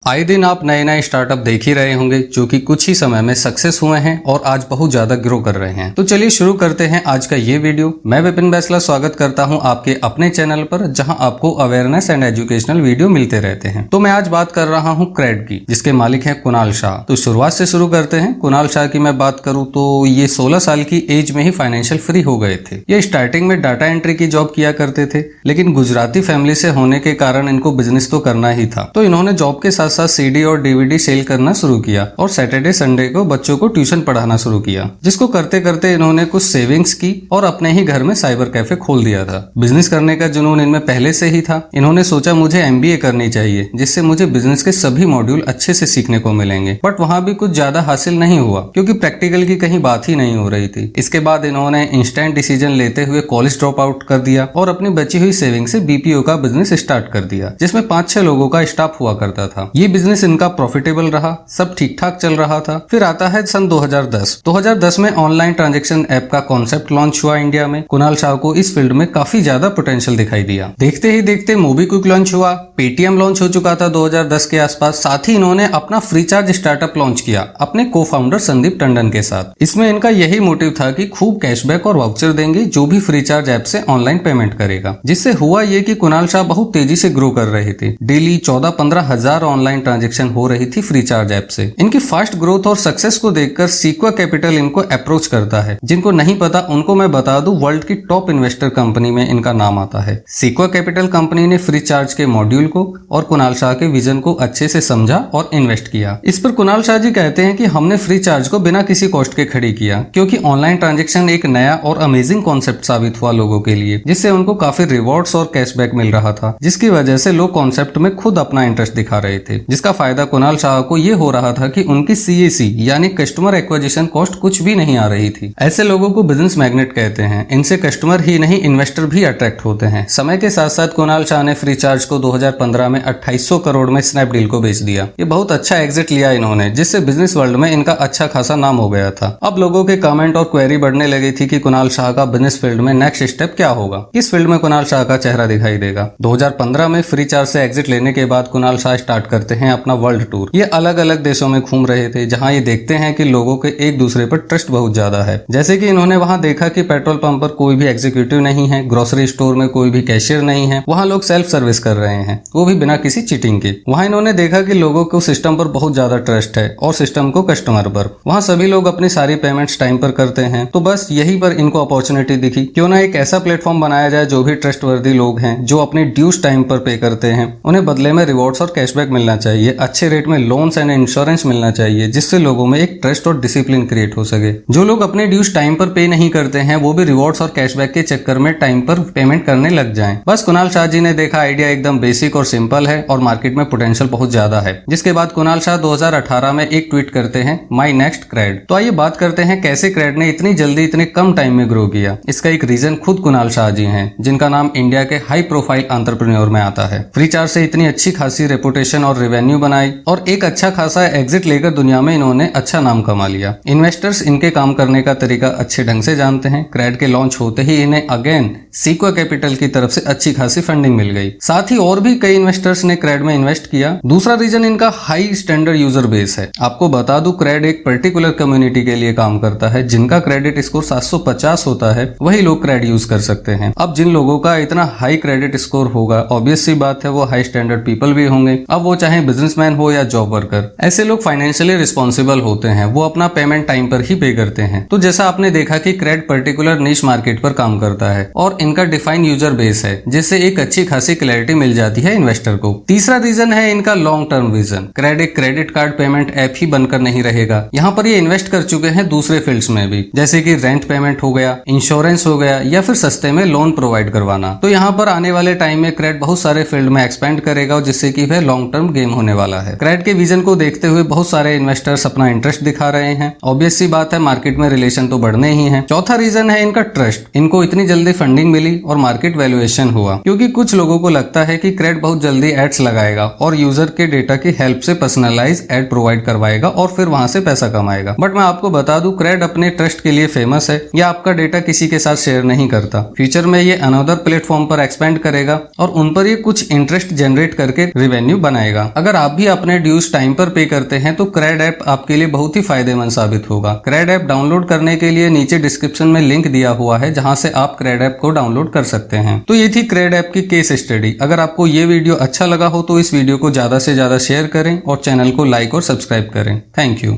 आए दिन आप नए नए स्टार्टअप देख ही रहे होंगे जो कि कुछ ही समय में सक्सेस हुए हैं और आज बहुत ज्यादा ग्रो कर रहे हैं। तो चलिए शुरू करते हैं आज का ये वीडियो। मैं विपिन बैसला स्वागत करता हूं आपके अपने चैनल पर, जहां आपको अवेयरनेस एंड एजुकेशनल वीडियो मिलते रहते हैं। तो मैं आज बात कर रहा हूं क्रेड की, जिसके मालिक हैं कुणाल शाह। तो शुरुआत से शुरू करते हैं। कुणाल शाह की मैं बात करूं तो ये 16 साल की एज में ही फाइनेंशियल फ्री हो गए थे। ये स्टार्टिंग में डाटा एंट्री की जॉब किया करते थे, लेकिन गुजराती फैमिली से होने के कारण इनको बिजनेस तो करना ही था। तो इन्होंने जॉब के साथ साथ सीडी और डीवीडी सेल करना शुरू किया और सैटरडे संडे को बच्चों को ट्यूशन पढ़ाना शुरू किया, जिसको करते करते इन्होंने कुछ सेविंग्स की और अपने ही घर में साइबर कैफे खोल दिया था। बिजनेस करने का जुनून इनमें पहले से ही था। इन्होंने सोचा मुझे एमबीए करनी चाहिए, जिससे मुझे बिजनेस के सभी मॉड्यूल अच्छे से सीखने को मिलेंगे। बट वहां भी कुछ ज्यादा हासिल नहीं हुआ, क्योंकि प्रैक्टिकल की कहीं बात ही नहीं हो रही थी। इसके बाद इन्होंने इंस्टेंट डिसीजन लेते हुए कॉलेज ड्रॉप आउट कर दिया और अपनी बची हुई सेविंग से बीपीओ का बिजनेस स्टार्ट कर दिया, जिसमें 5-6 लोगों का स्टाफ हुआ करता था। ये बिजनेस इनका प्रॉफिटेबल रहा, सब ठीक ठाक चल रहा था। फिर आता है सन 2010 में ऑनलाइन ट्रांजैक्शन ऐप का कॉन्सेप्ट लॉन्च हुआ इंडिया में। कुणाल शाह को इस फील्ड में काफी ज्यादा पोटेंशियल दिखाई दिया। देखते ही देखते मोबीक्विक लॉन्च हुआ, पेटीएम लॉन्च हो चुका था 2010 के आसपास। साथ ही इन्होंने अपना फ्रीचार्ज स्टार्टअप लॉन्च किया अपने को फाउंडर संदीप टंडन के साथ। इसमें इनका यही मोटिव था कि खूब कैशबैक और वाउचर देंगे जो भी फ्रीचार्ज ऐप से ऑनलाइन पेमेंट करेगा। जिससे हुआ ये कि कुणाल शाह बहुत तेजी से ग्रो कर रहे थे। डेली 14-15 हजार ऑनलाइन ट्रांजेक्शन हो रही थी फ्रीचार्ज ऐप से। इनकी फास्ट ग्रोथ और सक्सेस को देखकर सीक्वा कैपिटल इनको अप्रोच करता है। जिनको नहीं पता उनको मैं बता दूं, वर्ल्ड की टॉप इन्वेस्टर कंपनी में इनका नाम आता है। सीक्वा कैपिटल कंपनी ने फ्रीचार्ज के मॉड्यूल को और कुणाल शाह के विजन को अच्छे से समझा और इन्वेस्ट किया। इस पर कुणाल शाह जी कहते हैं कि हमने फ्रीचार्ज को बिना किसी कॉस्ट के खड़ी किया, क्योंकि ऑनलाइन ट्रांजेक्शन एक नया और अमेजिंग कॉन्सेप्ट साबित हुआ लोगों के लिए, जिससे उनको काफी रिवॉर्ड्स और कैशबैक मिल रहा था, जिसकी वजह से लोग कॉन्सेप्ट में खुद अपना इंटरेस्ट दिखा रहे थे। जिसका फायदा कुणाल शाह को ये हो रहा था कि उनकी CAC यानी कस्टमर एक्विजिशन कॉस्ट कुछ भी नहीं आ रही थी। ऐसे लोगों को बिजनेस मैग्नेट कहते हैं। इनसे कस्टमर ही नहीं, इन्वेस्टर भी अट्रैक्ट होते हैं। समय के साथ साथ कुणाल शाह ने फ्रीचार्ज को 2015 में 2800 करोड़ में स्नैपडील को बेच दिया। ये बहुत अच्छा एग्जिट लिया इन्होंने, जिससे बिजनेस वर्ल्ड में इनका अच्छा खासा नाम हो गया था। अब लोगों के कमेंट और क्वेरी बढ़ने लगी थी कि कुणाल शाह का बिजनेस फील्ड में नेक्स्ट स्टेप क्या होगा, किस फील्ड में कुणाल शाह का चेहरा दिखाई देगा। 2015 में फ्रीचार्ज से एग्जिट लेने के बाद कुणाल शाह स्टार्ट करते हैं अपना वर्ल्ड टूर। ये अलग अलग देशों में घूम रहे थे, जहां ये देखते हैं कि लोगों के एक दूसरे पर ट्रस्ट बहुत ज्यादा है। जैसे कि इन्होंने वहां देखा कि पेट्रोल पंप पर कोई भी एग्जीक्यूटिव नहीं है, ग्रोसरी स्टोर में कोई भी कैशियर नहीं है, वहां लोग सेल्फ सर्विस कर रहे हैं, वो भी बिना किसी चीटिंग के। वहां इन्होंने देखा कि लोगों को सिस्टम पर बहुत ज्यादा ट्रस्ट है और सिस्टम को कस्टमर पर। वहां सभी लोग अपनी सारी पेमेंट्स टाइम पर करते हैं। तो बस यहीं पर इनको अपॉर्चुनिटी दिखी, क्यों ना एक ऐसा प्लेटफॉर्म बनाया जाए जो भी ट्रस्टवर्दी लोग हैं, जो अपने ड्यूज टाइम पर पे करते हैं, उन्हें बदले में रिवॉर्ड्स और कैशबैक मिलना चाहिए, अच्छे रेट में लोन्स एंड इंश्योरेंस मिलना चाहिए, जिससे लोगों में एक ट्रस्ट और डिसिप्लिन क्रिएट हो सके। जो लोग अपने ड्यूज टाइम पर पे नहीं करते हैं, वो भी रिवॉर्ड्स और कैशबैक के चक्कर में टाइम पर पेमेंट करने लग जाएं। बस कुणाल शाह जी ने देखा आइडिया एकदम बेसिक और सिंपल है और मार्केट में पोटेंशियल बहुत ज्यादा है। जिसके बाद कुणाल शाह 2018 में एक ट्वीट करते हैं, माई नेक्स्ट क्रेड। तो आइए बात करते हैं कैसे क्रेड ने इतनी जल्दी इतने कम टाइम में ग्रो किया। इसका एक रीजन खुद कुणाल शाह जी हैं, जिनका नाम इंडिया के हाई प्रोफाइल एंटरप्रेन्योर में आता है। फ्रीचार्ज से इतनी अच्छी खासी रेपुटेशन और रेवेन्यू बनाई और एक अच्छा खासा एग्जिट लेकर दुनिया में इन्होंने अच्छा नाम कमा लिया। इन्वेस्टर्स इनके काम करने का तरीका अच्छे ढंग से जानते हैं। क्रेड के लॉन्च होते ही इन्हें अगेन सीक्वा कैपिटल की तरफ से अच्छी खासी फंडिंग मिल गई। साथ ही और भी कई इन्वेस्टर्स ने क्रेड में इन्वेस्ट किया। दूसरा रीजन इनका हाई स्टैंडर्ड यूजर बेस है। आपको बता दूं, क्रेड एक पर्टिकुलर कम्युनिटी के लिए काम करता है। जिनका क्रेडिट स्कोर 750 होता है, वही लोग क्रेड यूज कर सकते हैं। अब जिन लोगों का इतना हाई क्रेडिट स्कोर होगा, ऑब्वियस सी बात है वो हाई स्टैंडर्ड पीपल भी होंगे। अब वो चाहे बिजनेसमैन हो या जॉब वर्कर, ऐसे लोग फाइनेंशियली रिस्पॉन्सिबल होते हैं। वो अपना पेमेंट टाइम पर ही पे करते हैं। तो जैसा आपने देखा कि क्रेड पर्टिकुलर नीश मार्केट पर काम करता है और इनका डिफाइंड यूजर बेस है, जिससे एक अच्छी खासी क्लैरिटी मिल जाती है इन्वेस्टर को। तीसरा रीजन है इनका लॉन्ग टर्म विजन। क्रेड एक क्रेडिट कार्ड पेमेंट ऐप ही बनकर नहीं रहेगा। यहाँ पर ये इन्वेस्ट कर चुके हैं दूसरे फील्ड्स में भी, जैसे कि रेंट पेमेंट हो गया, इंश्योरेंस हो गया, या फिर सस्ते में लोन प्रोवाइड करवाना। तो यहाँ पर आने वाले टाइम में क्रेड बहुत सारे फील्ड में एक्सपेंड करेगा, जिससे कि वह लॉन्ग टर्म गेम होने वाला है। क्रेड के विजन को देखते हुए बहुत सारे इन्वेस्टर्स अपना इंटरेस्ट दिखा रहे हैं। ऑब्वियस सी बात है, मार्केट में रिलेशन तो बढ़ने ही है। चौथा रीजन है इनका ट्रस्ट। इनको इतनी जल्दी फंडिंग फंडिंग मिली और मार्केट वैल्यूएशन हुआ, क्योंकि कुछ लोगों को लगता है कि क्रेड बहुत जल्दी एड्स लगाएगा और यूजर के डेटा की हेल्प से पर्सनलाइज एड प्रोवाइड करवाएगा और फिर वहां से पैसा कमाएगा। बट मैं आपको बता दूं, क्रेड अपने ट्रस्ट के लिए फेमस है, या आपका डेटा किसी के साथ शेयर नहीं करता। फ्यूचर में ये अनदर प्लेटफॉर्म पर एक्सपेंड करेगा और उन पर ये कुछ इंटरेस्ट जनरेट करके रिवेन्यू बनाएगा। अगर आप भी अपने ड्यूज टाइम पर पे करते हैं तो क्रेड ऐप आपके लिए बहुत ही फायदेमंद साबित होगा। क्रेड ऐप डाउनलोड करने के लिए नीचे डिस्क्रिप्शन में लिंक दिया हुआ है, जहां से आप क्रेड ऐप को डाउनलोड कर सकते हैं। तो ये थी क्रेड ऐप की केस स्टडी। अगर आपको ये वीडियो अच्छा लगा हो तो इस वीडियो को ज्यादा से ज्यादा शेयर करें और चैनल को लाइक और सब्सक्राइब करें। Thank you.